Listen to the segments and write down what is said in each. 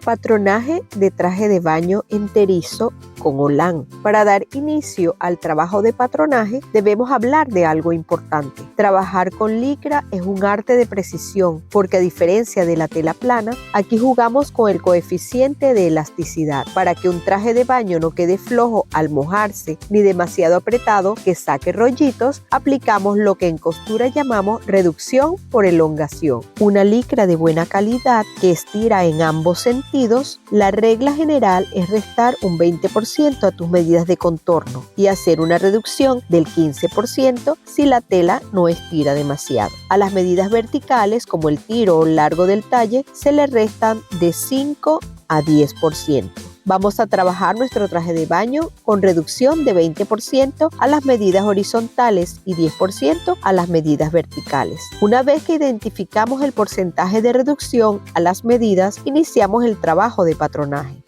Patronaje de traje de baño enterizo con holán. Para dar inicio al trabajo de patronaje debemos hablar de algo importante. Trabajar con licra es un arte de precisión porque, a diferencia de la tela plana, aquí jugamos con el coeficiente de elasticidad para que un traje de baño no quede flojo al mojarse ni demasiado apretado que saque rollitos. Aplicamos lo que en costura llamamos reducción por elongación. Una licra de buena calidad que estira en ambos sentidos. La regla general es restar un 20% a tus medidas de contorno y hacer una reducción del 15% si la tela no estira demasiado. A las medidas verticales, como el tiro o largo del talle, se le restan de 5 a 10%. Vamos a trabajar nuestro traje de baño con reducción de 20% a las medidas horizontales y 10% a las medidas verticales. Una vez que identificamos el porcentaje de reducción a las medidas, iniciamos el trabajo de patronaje.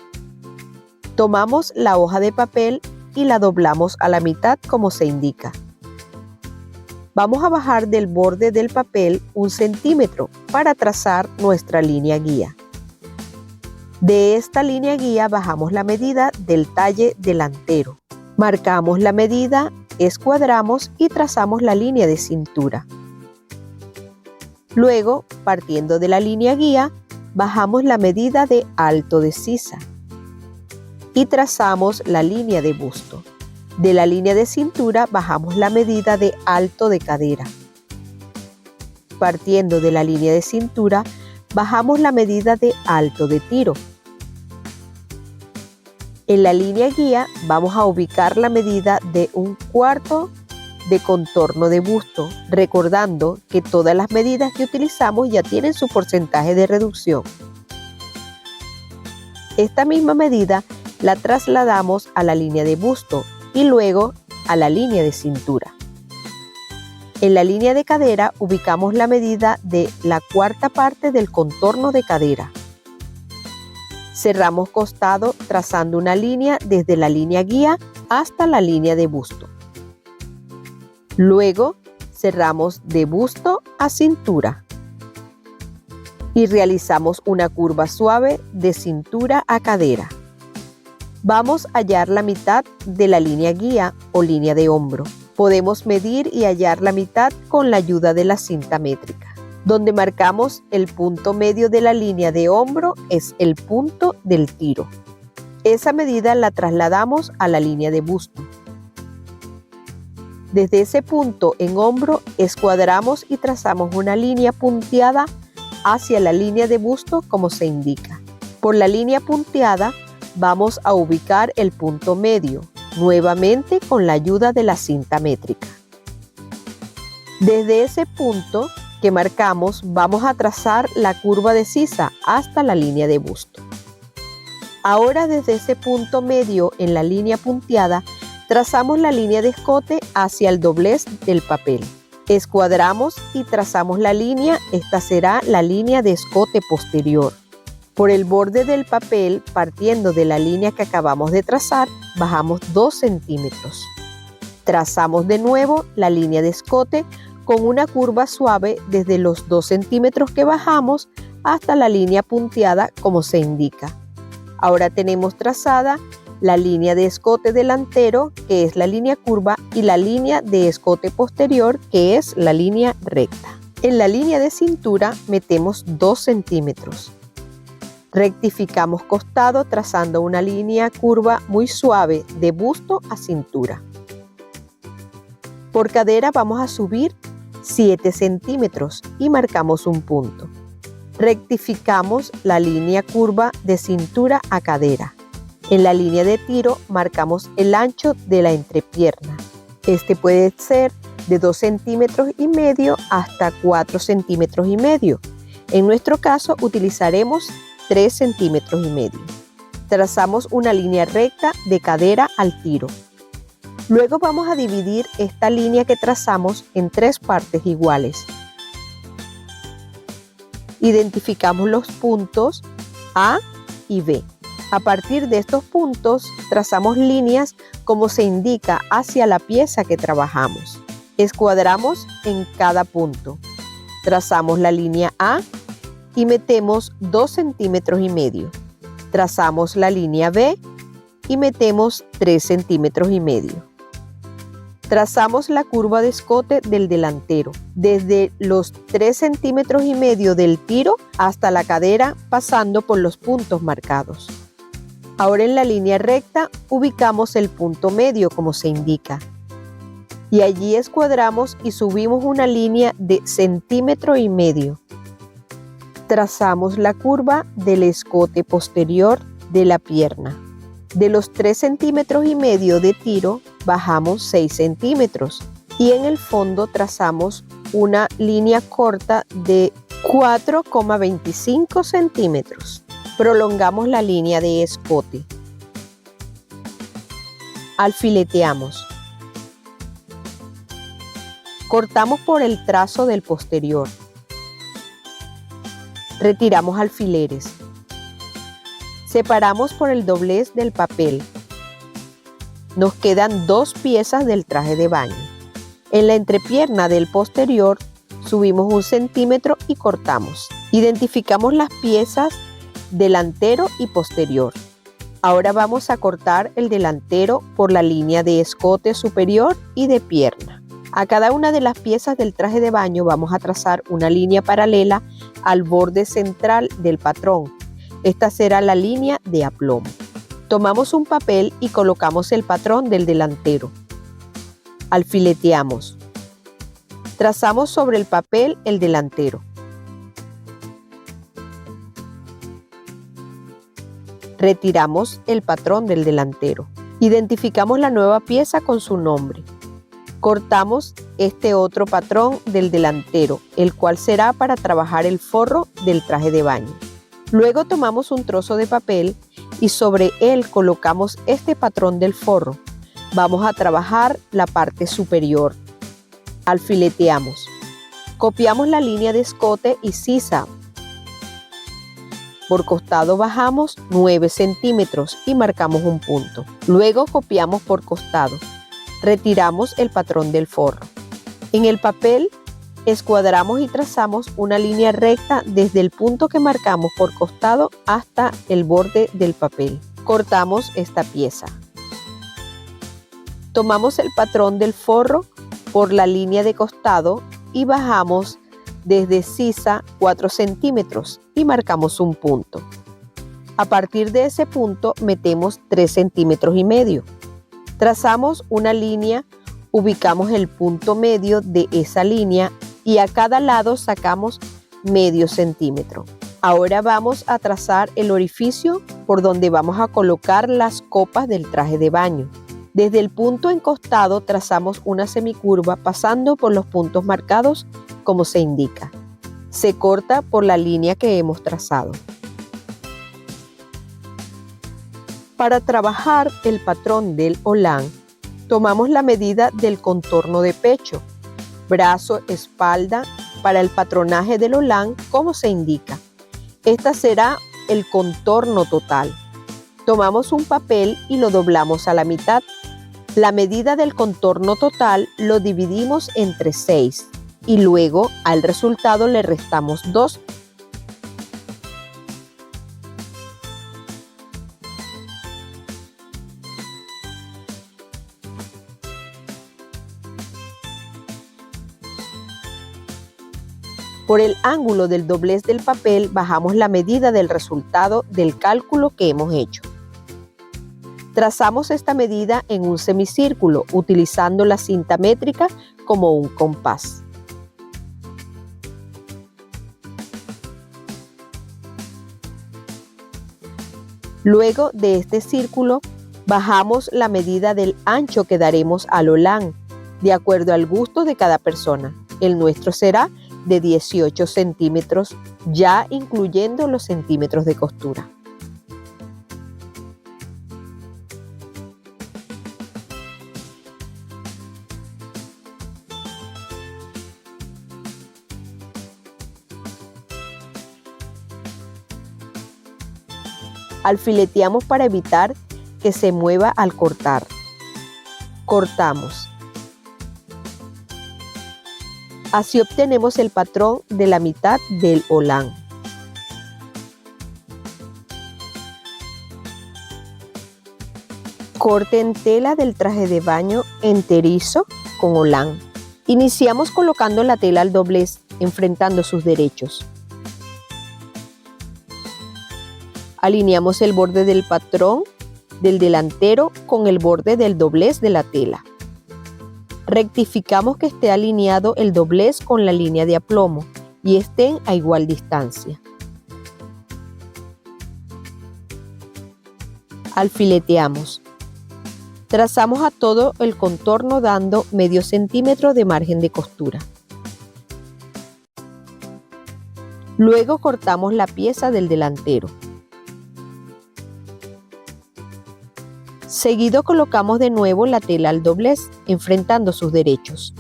Tomamos la hoja de papel y la doblamos a la mitad como se indica. Vamos a bajar del borde del papel 1 centímetro para trazar nuestra línea guía. De esta línea guía bajamos la medida del talle delantero. Marcamos la medida, escuadramos y trazamos la línea de cintura. Luego, partiendo de la línea guía, bajamos la medida de alto de sisa y trazamos la línea de busto. De la línea de cintura bajamos la medida de alto de cadera. Partiendo de la línea de cintura, bajamos la medida de alto de tiro. En la línea guía vamos a ubicar la medida de 1/4 de contorno de busto, recordando que todas las medidas que utilizamos ya tienen su porcentaje de reducción. Esta misma medida la trasladamos a la línea de busto y luego a la línea de cintura. En la línea de cadera ubicamos la medida de la 1/4 parte del contorno de cadera. Cerramos costado trazando una línea desde la línea guía hasta la línea de busto. Luego cerramos de busto a cintura y realizamos una curva suave de cintura a cadera. Vamos a hallar la mitad de la línea guía o línea de hombro. Podemos medir y hallar la mitad con la ayuda de la cinta métrica. Donde marcamos el punto medio de la línea de hombro es el punto del tiro. Esa medida la trasladamos a la línea de busto. Desde ese punto en hombro escuadramos y trazamos una línea punteada hacia la línea de busto como se indica. Por la línea punteada vamos a ubicar el punto medio, nuevamente con la ayuda de la cinta métrica. Desde ese punto que marcamos vamos a trazar la curva de sisa hasta la línea de busto. Ahora, desde ese punto medio en la línea punteada trazamos la línea de escote hacia el doblez del papel. Escuadramos y trazamos la línea, esta será la línea de escote posterior. Por el borde del papel, partiendo de la línea que acabamos de trazar, bajamos 2 centímetros. Trazamos de nuevo la línea de escote con una curva suave desde los 2 centímetros que bajamos hasta la línea punteada como se indica. Ahora tenemos trazada la línea de escote delantero, que es la línea curva, y la línea de escote posterior, que es la línea recta. En la línea de cintura metemos 2 centímetros. Rectificamos costado trazando una línea curva muy suave de busto a cintura. Por cadera vamos a subir 7 centímetros y marcamos un punto. Rectificamos la línea curva de cintura a cadera. En la línea de tiro marcamos el ancho de la entrepierna. Este puede ser de 2,5 centímetros hasta 4,5 centímetros. En nuestro caso utilizaremos 3,5 centímetros. Trazamos una línea recta de cadera al tiro. Luego vamos a dividir esta línea que trazamos en 3 partes iguales. Identificamos los puntos A y B. A partir de estos puntos, trazamos líneas como se indica hacia la pieza que trabajamos. Escuadramos en cada punto. Trazamos la línea A y metemos 2,5 centímetros. Trazamos la línea B y metemos 3,5 centímetros. Trazamos la curva de escote del delantero, desde los 3,5 centímetros del tiro hasta la cadera, pasando por los puntos marcados. Ahora en la línea recta ubicamos el punto medio como se indica. Y allí escuadramos y subimos una línea de 1,5 centímetros. Trazamos la curva del escote posterior de la pierna. De los 3,5 centímetros de tiro, bajamos 6 centímetros y en el fondo trazamos una línea corta de 4,25 centímetros. Prolongamos la línea de escote. Alfileteamos. Cortamos por el trazo del posterior. Retiramos alfileres. Separamos por el doblez del papel. Nos quedan 2 piezas del traje de baño. En la entrepierna del posterior subimos 1 centímetro y cortamos. Identificamos las piezas delantero y posterior. Ahora vamos a cortar el delantero por la línea de escote superior y de pierna. A cada una de las piezas del traje de baño vamos a trazar una línea paralela al borde central del patrón. Esta será la línea de aplomo. Tomamos un papel y colocamos el patrón del delantero. Alfileteamos. Trazamos sobre el papel el delantero. Retiramos el patrón del delantero. Identificamos la nueva pieza con su nombre. Cortamos este otro patrón del delantero, el cual será para trabajar el forro del traje de baño. Luego tomamos un trozo de papel y sobre él colocamos este patrón del forro. Vamos a trabajar la parte superior. Alfileteamos. Copiamos la línea de escote y sisa. Por costado bajamos 9 centímetros y marcamos un punto. Luego copiamos por costado. Retiramos el patrón del forro. En el papel escuadramos y trazamos una línea recta desde el punto que marcamos por costado hasta el borde del papel. Cortamos esta pieza. Tomamos el patrón del forro por la línea de costado y bajamos desde sisa 4 centímetros y marcamos un punto. A partir de ese punto metemos 3,5 centímetros. Trazamos una línea, ubicamos el punto medio de esa línea y a cada lado sacamos medio centímetro. Ahora vamos a trazar el orificio por donde vamos a colocar las copas del traje de baño. Desde el punto encostado trazamos una semicurva pasando por los puntos marcados como se indica. Se corta por la línea que hemos trazado. Para trabajar el patrón del holán, tomamos la medida del contorno de pecho, brazo, espalda, para el patronaje del holán como se indica. Esta será el contorno total. Tomamos un papel y lo doblamos a la mitad. La medida del contorno total lo dividimos entre 6 y luego al resultado le restamos 2. Por el ángulo del doblez del papel bajamos la medida del resultado del cálculo que hemos hecho. Trazamos esta medida en un semicírculo utilizando la cinta métrica como un compás. Luego de este círculo bajamos la medida del ancho que daremos al holán, de acuerdo al gusto de cada persona. El nuestro será de 18 centímetros, ya incluyendo los centímetros de costura. Alfileteamos para evitar que se mueva al cortar. Cortamos. Así obtenemos el patrón de la mitad del holán. Corte en tela del traje de baño enterizo con holán. Iniciamos colocando la tela al doblez, enfrentando sus derechos. Alineamos el borde del patrón del delantero con el borde del doblez de la tela. Rectificamos que esté alineado el doblez con la línea de aplomo y estén a igual distancia. Alfileteamos. Trazamos a todo el contorno dando medio centímetro de margen de costura. Luego cortamos la pieza del delantero. Seguido colocamos de nuevo la tela al doblez, enfrentando sus derechos.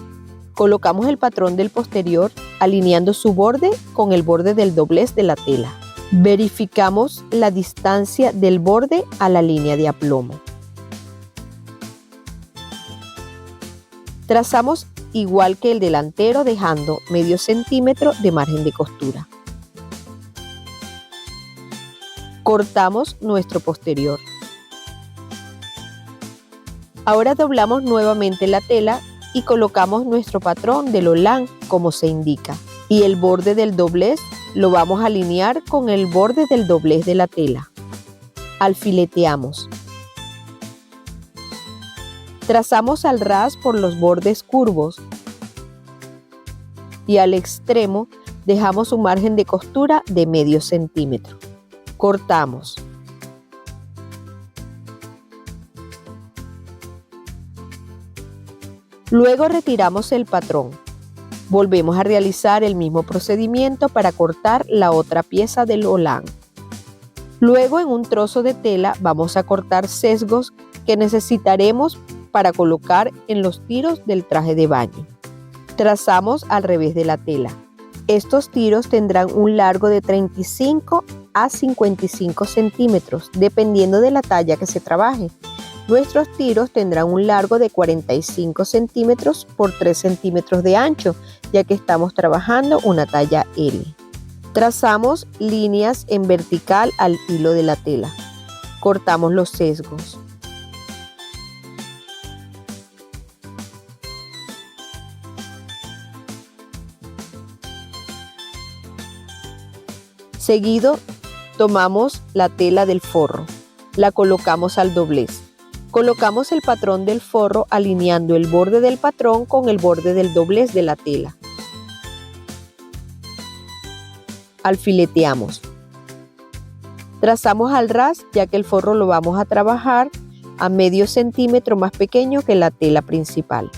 Colocamos el patrón del posterior, alineando su borde con el borde del doblez de la tela. Verificamos la distancia del borde a la línea de aplomo. Trazamos igual que el delantero, dejando medio centímetro de margen de costura. Cortamos nuestro posterior. Ahora doblamos nuevamente la tela y colocamos nuestro patrón del holán como se indica. Y el borde del doblez lo vamos a alinear con el borde del doblez de la tela. Alfileteamos. Trazamos al ras por los bordes curvos y al extremo dejamos un margen de costura de medio centímetro. Cortamos. Luego retiramos el patrón. Volvemos a realizar el mismo procedimiento para cortar la otra pieza del holán. Luego en un trozo de tela vamos a cortar sesgos que necesitaremos para colocar en los tiros del traje de baño. Trazamos al revés de la tela. Estos tiros tendrán un largo de 35 a 55 centímetros, dependiendo de la talla que se trabaje. Nuestros tiros tendrán un largo de 45 centímetros por 3 centímetros de ancho, ya que estamos trabajando una talla L. Trazamos líneas en vertical al hilo de la tela. Cortamos los sesgos. Seguido, tomamos la tela del forro, la colocamos al doblez. Colocamos el patrón del forro alineando el borde del patrón con el borde del doblez de la tela. Alfileteamos. Trazamos al ras, ya que el forro lo vamos a trabajar a medio centímetro más pequeño que la tela principal.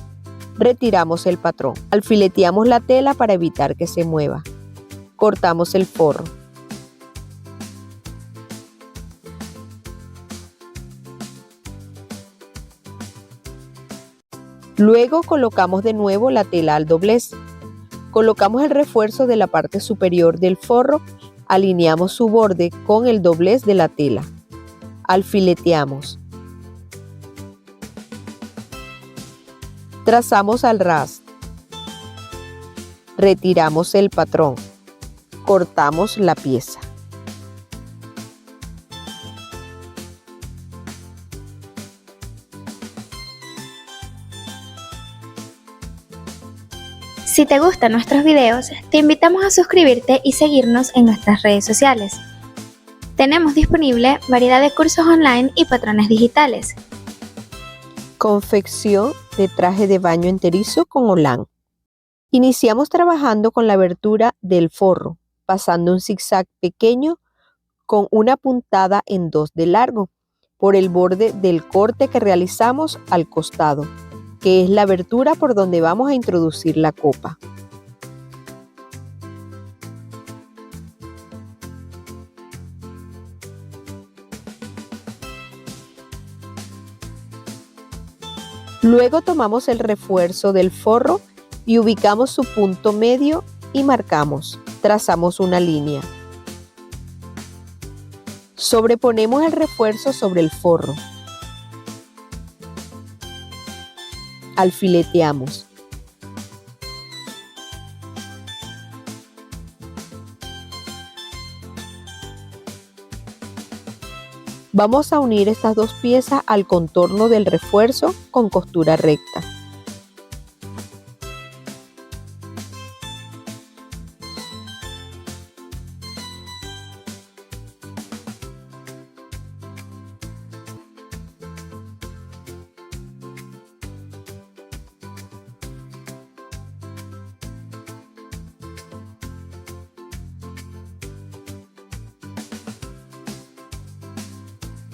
Retiramos el patrón. Alfileteamos la tela para evitar que se mueva. Cortamos el forro. Luego colocamos de nuevo la tela al doblez. Colocamos el refuerzo de la parte superior del forro, alineamos su borde con el doblez de la tela. Alfileteamos. Trazamos al ras. Retiramos el patrón. Cortamos la pieza. Si te gustan nuestros videos, te invitamos a suscribirte y seguirnos en nuestras redes sociales. Tenemos disponible variedad de cursos online y patrones digitales. Confección de traje de baño enterizo con holán. Iniciamos trabajando con la abertura del forro, pasando un zigzag pequeño con una puntada en 2 de largo por el borde del corte que realizamos al costado, que es la abertura por donde vamos a introducir la copa. Luego tomamos el refuerzo del forro y ubicamos su punto medio y marcamos. Trazamos una línea. Sobreponemos el refuerzo sobre el forro. Alfileteamos. Vamos a unir estas dos piezas al contorno del refuerzo con costura recta.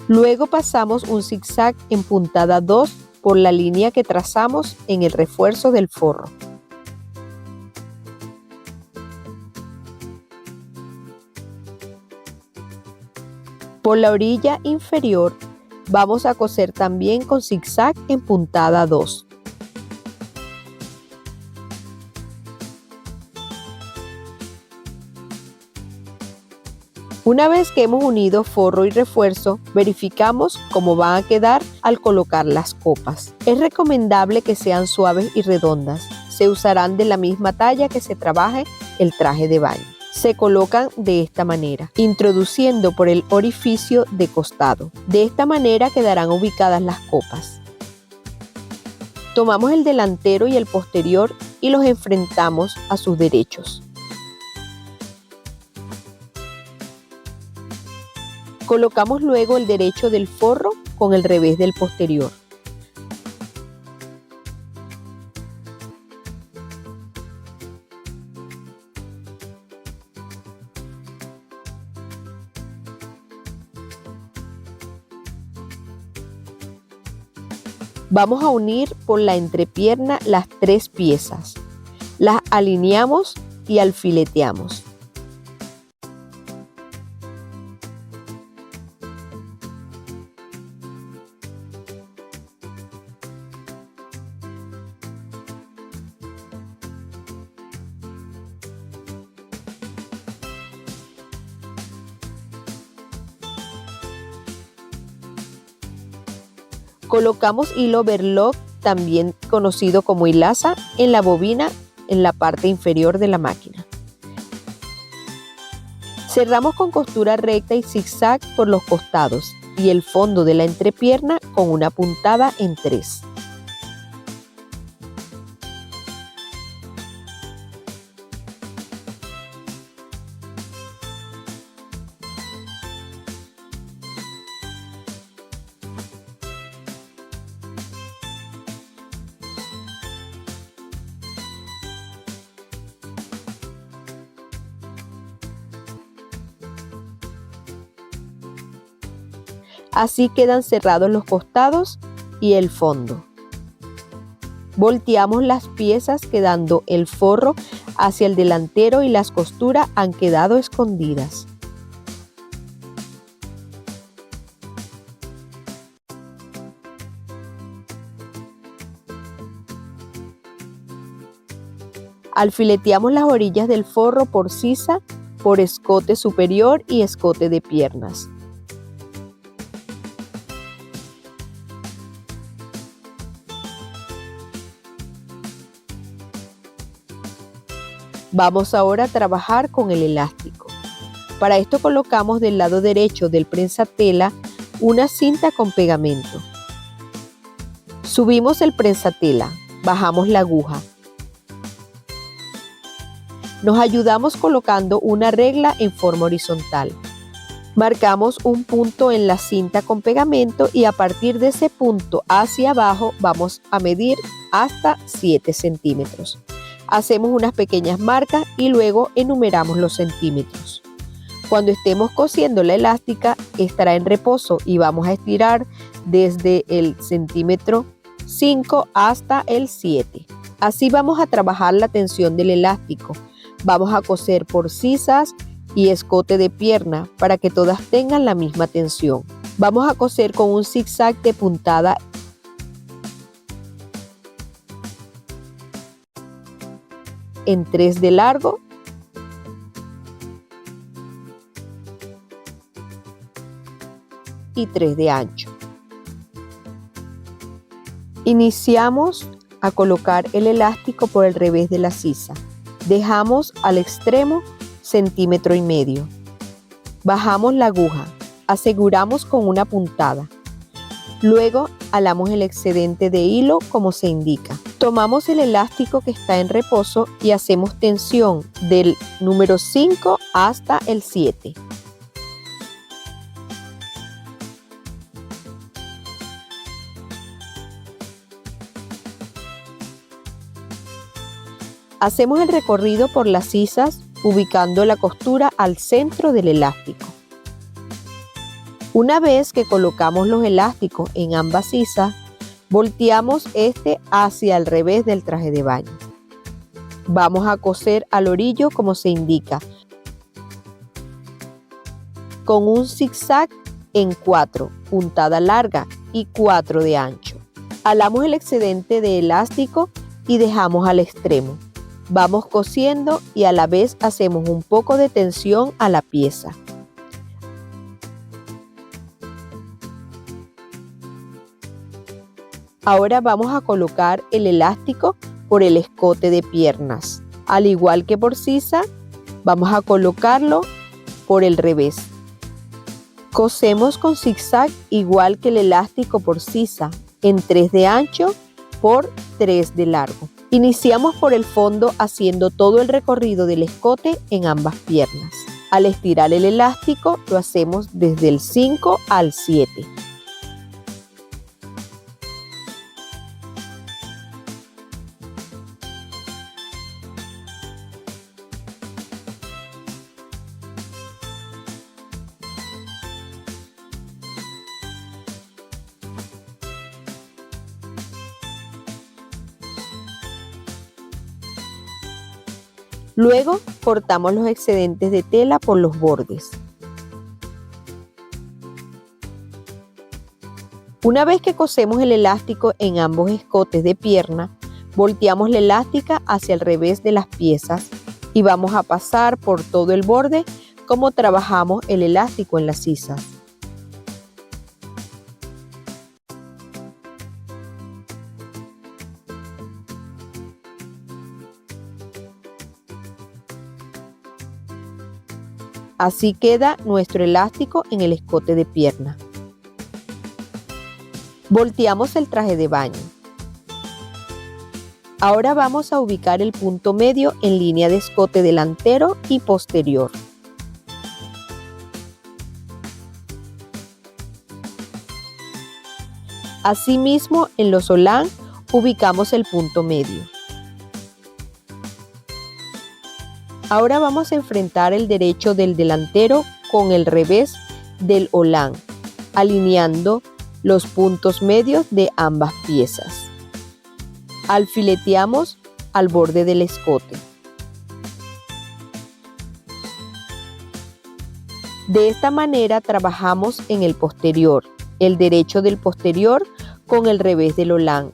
Luego pasamos un zigzag en puntada 2 por la línea que trazamos en el refuerzo del forro. Por la orilla inferior vamos a coser también con zigzag en puntada 2. Una vez que hemos unido forro y refuerzo, verificamos cómo van a quedar al colocar las copas. Es recomendable que sean suaves y redondas. Se usarán de la misma talla que se trabaje el traje de baño. Se colocan de esta manera, introduciendo por el orificio de costado. De esta manera quedarán ubicadas las copas. Tomamos el delantero y el posterior y los enfrentamos a sus derechos. Colocamos luego el derecho del forro con el revés del posterior. Vamos a unir por la entrepierna las tres piezas. Las alineamos y alfileteamos. Colocamos hilo overlock, también conocido como hilaza, en la bobina en la parte inferior de la máquina. Cerramos con costura recta y zigzag por los costados y el fondo de la entrepierna con una puntada en 3. Así quedan cerrados los costados y el fondo. Volteamos las piezas quedando el forro hacia el delantero y las costuras han quedado escondidas. Alfileteamos las orillas del forro por sisa, por escote superior y escote de piernas. Vamos ahora a trabajar con el elástico. Para esto colocamos del lado derecho del prensatela una cinta con pegamento. Subimos el prensatela, bajamos la aguja. Nos ayudamos colocando una regla en forma horizontal. Marcamos un punto en la cinta con pegamento y a partir de ese punto hacia abajo vamos a medir hasta 7 centímetros. Hacemos unas pequeñas marcas y luego enumeramos los centímetros. Cuando estemos cosiendo la elástica estará en reposo y vamos a estirar desde el centímetro 5 hasta el 7. Así vamos a trabajar la tensión del elástico. Vamos a coser por sisas y escote de pierna para que todas tengan la misma tensión. Vamos a coser con un zigzag de puntada en 3 de largo y 3 de ancho. Iniciamos a colocar el elástico por el revés de la sisa. Dejamos al extremo 1,5 centímetros. Bajamos la aguja, aseguramos con una puntada. Luego alamos el excedente de hilo como se indica. Tomamos el elástico que está en reposo y hacemos tensión del número 5 hasta el 7. Hacemos el recorrido por las sisas ubicando la costura al centro del elástico. Una vez que colocamos los elásticos en ambas sisas, volteamos este hacia el revés del traje de baño. Vamos a coser al orillo como se indica, con un zigzag en 4, puntada larga y 4 de ancho. Alamos el excedente de elástico y dejamos al extremo. Vamos cosiendo y a la vez hacemos un poco de tensión a la pieza. Ahora vamos a colocar el elástico por el escote de piernas. Al igual que por sisa, vamos a colocarlo por el revés. Cosemos con zigzag igual que el elástico por sisa, en 3 de ancho por 3 de largo. Iniciamos por el fondo haciendo todo el recorrido del escote en ambas piernas. Al estirar el elástico lo hacemos desde el 5 al 7. Luego cortamos los excedentes de tela por los bordes. Una vez que cosemos el elástico en ambos escotes de pierna, volteamos la elástica hacia el revés de las piezas y vamos a pasar por todo el borde como trabajamos el elástico en las sisas. Así queda nuestro elástico en el escote de pierna. Volteamos el traje de baño. Ahora vamos a ubicar el punto medio en línea de escote delantero y posterior. Asimismo, en los olán ubicamos el punto medio. Ahora vamos a enfrentar el derecho del delantero con el revés del olán, alineando los puntos medios de ambas piezas. Alfileteamos al borde del escote. De esta manera trabajamos en el posterior, el derecho del posterior con el revés del olán,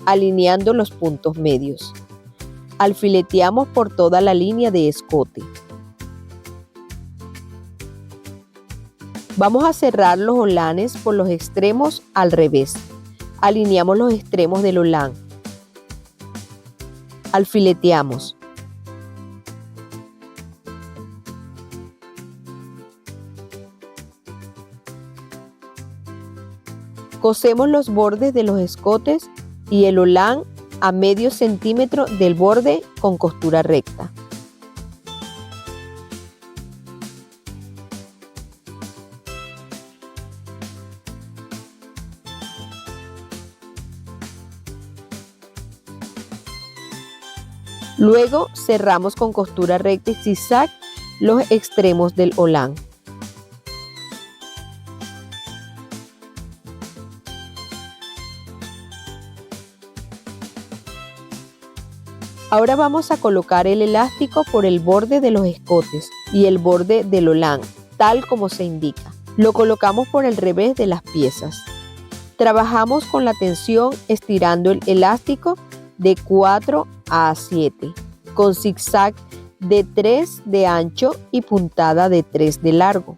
alineando los puntos medios. Alfileteamos por toda la línea de escote. Vamos a cerrar los olanes por los extremos al revés. Alineamos los extremos del olán. Alfileteamos. Cosemos los bordes de los escotes y el olán a medio centímetro del borde con costura recta. Luego cerramos con costura recta y zigzag los extremos del olán. Ahora vamos a colocar el elástico por el borde de los escotes y el borde del olán, tal como se indica. Lo colocamos por el revés de las piezas. Trabajamos con la tensión estirando el elástico de 4 a 7, con zigzag de 3 de ancho y puntada de 3 de largo.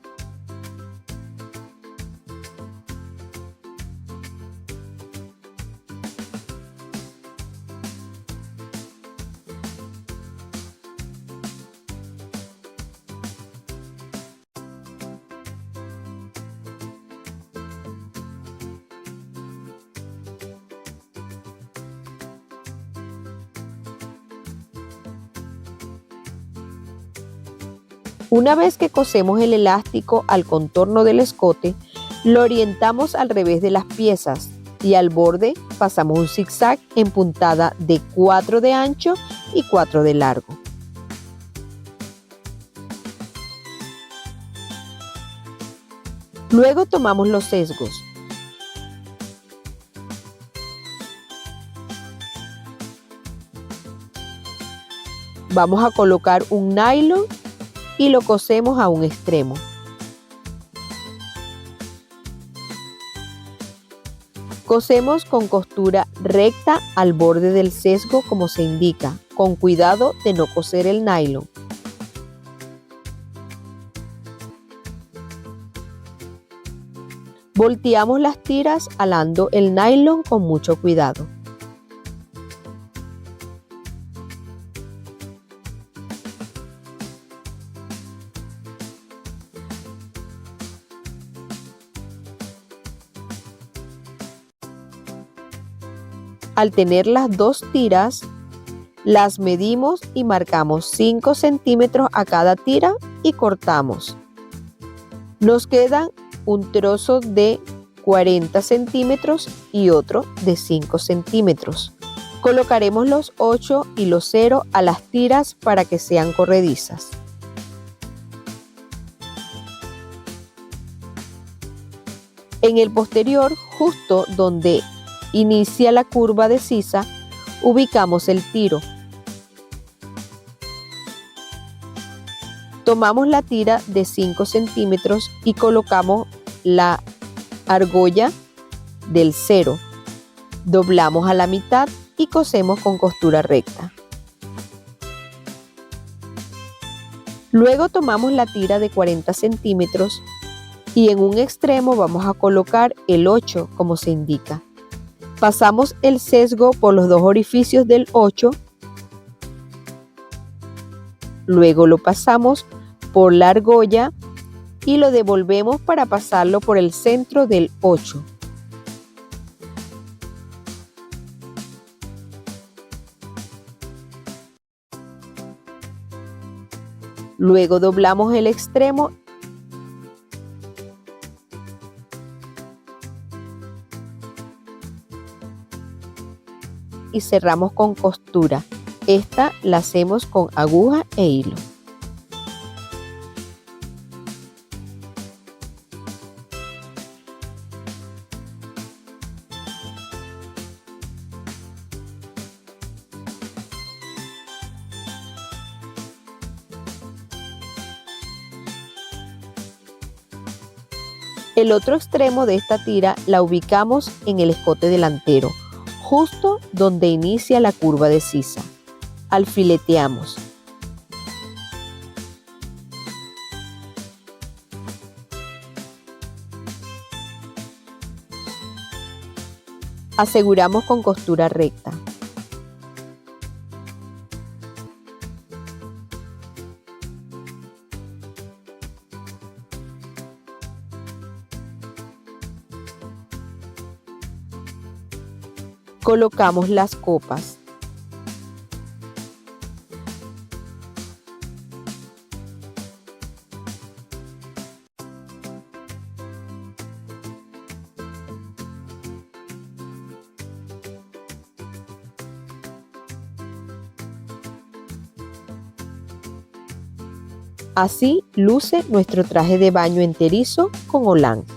Una vez que cosemos el elástico al contorno del escote, lo orientamos al revés de las piezas y al borde pasamos un zigzag en puntada de 4 de ancho y 4 de largo. Luego tomamos los sesgos. Vamos a colocar un nylon y lo cosemos a un extremo. Cosemos con costura recta al borde del sesgo como se indica, con cuidado de no coser el nylon. Volteamos las tiras alando el nylon con mucho cuidado. Al tener las dos tiras, las medimos y marcamos 5 centímetros a cada tira y cortamos. Nos quedan un trozo de 40 centímetros y otro de 5 centímetros. Colocaremos los 8 y los 0 a las tiras para que sean corredizas. En el posterior, justo donde inicia la curva de sisa, ubicamos el tiro. Tomamos la tira de 5 centímetros y colocamos la argolla del 0. Doblamos a la mitad y cosemos con costura recta. Luego tomamos la tira de 40 centímetros y en un extremo vamos a colocar el 8 como se indica. Pasamos el sesgo por los dos orificios del 8, luego lo pasamos por la argolla y lo devolvemos para pasarlo por el centro del 8. Luego doblamos el extremo y cerramos con costura. Esta la hacemos con aguja e hilo. El otro extremo de esta tira la ubicamos en el escote delantero, justo donde inicia la curva de sisa. Alfileteamos. Aseguramos con costura recta. Colocamos las copas. Así luce nuestro traje de baño enterizo con holán.